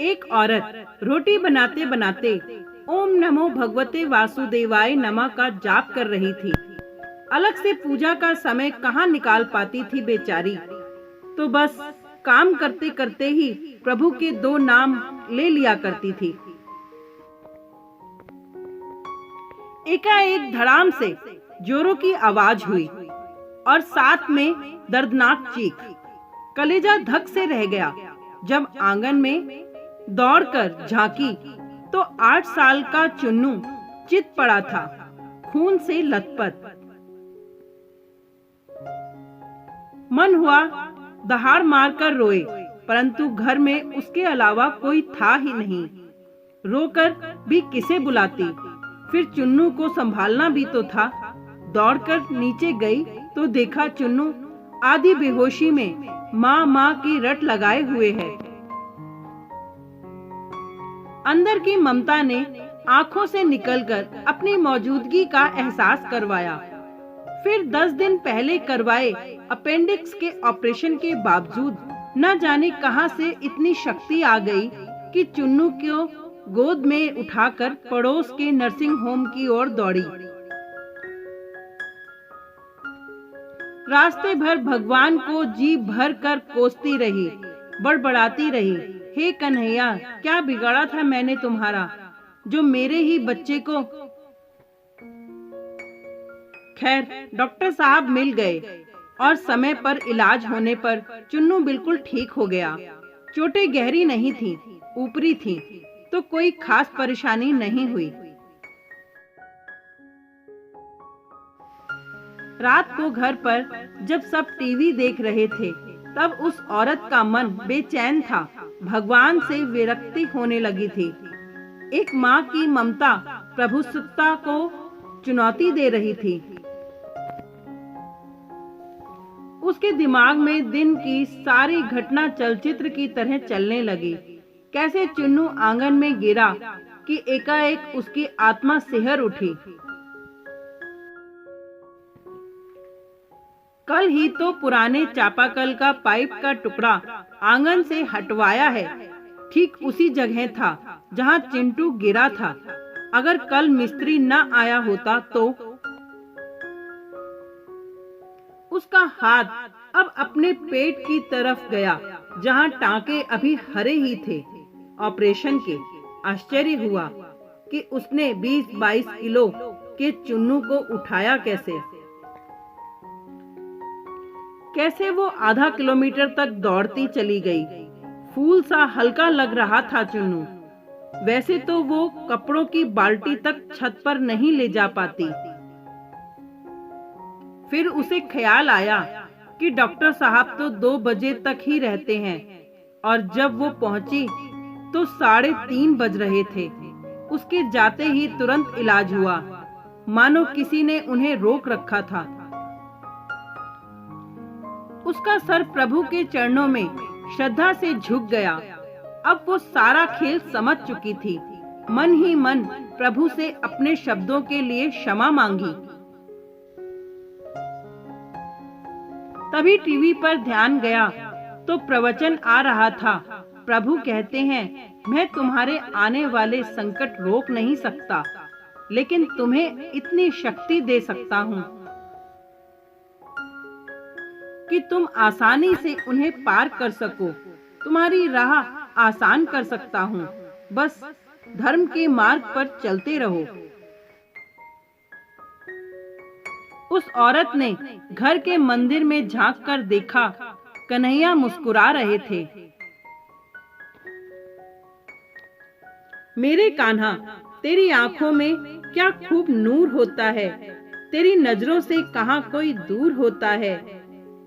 एक औरत रोटी बनाते बनाते ओम नमो भगवते वासुदेवाय नमः का जाप कर रही थी। अलग से पूजा का समय कहाँ निकाल पाती थी बेचारी। तो बस काम करते करते ही प्रभु के 2 नाम ले लिया करती थी। एकाएक धड़ाम से जोरों की आवाज हुई और साथ में दर्दनाक चीख। कलेजा धक से रह गया। जब आंगन में दौड़कर झांकी तो 8 साल का चुन्नू चित पड़ा था, खून से लथपथ। मन हुआ दहाड़ मारकर रोए, परंतु घर में उसके अलावा कोई था ही नहीं। रोकर भी किसे बुलाती। फिर चुन्नू को संभालना भी तो था। दौड़कर नीचे गई तो देखा चुन्नू आधी बेहोशी में माँ माँ की रट लगाए हुए है। अंदर की ममता ने आंखों से निकलकर अपनी मौजूदगी का एहसास करवाया। फिर 10 दिन पहले करवाए अपेंडिक्स के ऑपरेशन के बावजूद न जाने कहां से इतनी शक्ति आ गई कि चुन्नू को गोद में उठाकर पड़ोस के नर्सिंग होम की ओर दौड़ी। रास्ते भर भगवान को जी भर कर कोसती रही, बड़बड़ाती रही, हे कन्हैया, क्या बिगाड़ा था मैंने तुम्हारा जो मेरे ही बच्चे को। खैर डॉक्टर साहब मिल गए और समय पर इलाज होने पर चुन्नू बिल्कुल ठीक हो गया। चोटें गहरी नहीं थी, ऊपरी थी, तो कोई खास परेशानी नहीं हुई। रात को घर पर जब सब टीवी देख रहे थे तब उस औरत का मन बेचैन था, भगवान से विरक्ति होने लगी थी। एक माँ की ममता प्रभुसत्ता को चुनौती दे रही थी। उसके दिमाग में दिन की सारी घटना चलचित्र की तरह चलने लगी। कैसे चुन्नू आंगन में गिरा कि एकाएक उसकी आत्मा सिहर उठी। कल ही तो पुराने चापाकल का पाइप का टुकड़ा आंगन से हटवाया है, ठीक उसी जगह था जहां चिंटू गिरा था। अगर कल मिस्त्री न आया होता तो उसका हाथ अब अपने पेट की तरफ गया जहां टांके अभी हरे ही थे ऑपरेशन के। आश्चर्य हुआ कि उसने 20-22 किलो के चुन्नू को उठाया कैसे वो आधा किलोमीटर तक दौड़ती चली गई। फूल सा हल्का लग रहा था चुन्नू। वैसे तो वो कपड़ों की बाल्टी तक छत पर नहीं ले जा पाती। फिर उसे ख्याल आया कि डॉक्टर साहब तो 2 बजे तक ही रहते हैं और जब वो पहुंची तो 3:30 बज रहे थे। उसके जाते ही तुरंत इलाज हुआ, मानो किसी ने उन्हें रोक रखा था। उसका सर प्रभु के चरणों में श्रद्धा से झुक गया। अब वो सारा खेल समझ चुकी थी। मन ही मन प्रभु से अपने शब्दों के लिए क्षमा मांगी। तभी टीवी पर ध्यान गया तो प्रवचन आ रहा था। प्रभु कहते हैं, मैं तुम्हारे आने वाले संकट रोक नहीं सकता, लेकिन तुम्हें इतनी शक्ति दे सकता हूँ कि तुम आसानी से उन्हें पार कर सको। तुम्हारी राह आसान कर सकता हूँ, बस धर्म के मार्ग पर चलते रहो। उस औरत ने घर के मंदिर में झांक कर देखा, कन्हैया मुस्कुरा रहे थे। मेरे कान्हा, तेरी आंखों में क्या खूब नूर होता है। तेरी नजरों से कहां कोई दूर होता है।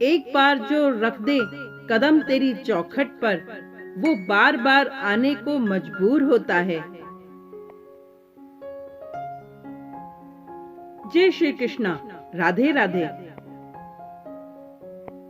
एक बार जो रख दे कदम तेरी चौखट पर, वो बार बार आने को मजबूर होता है। जय श्री कृष्णा। राधे राधे।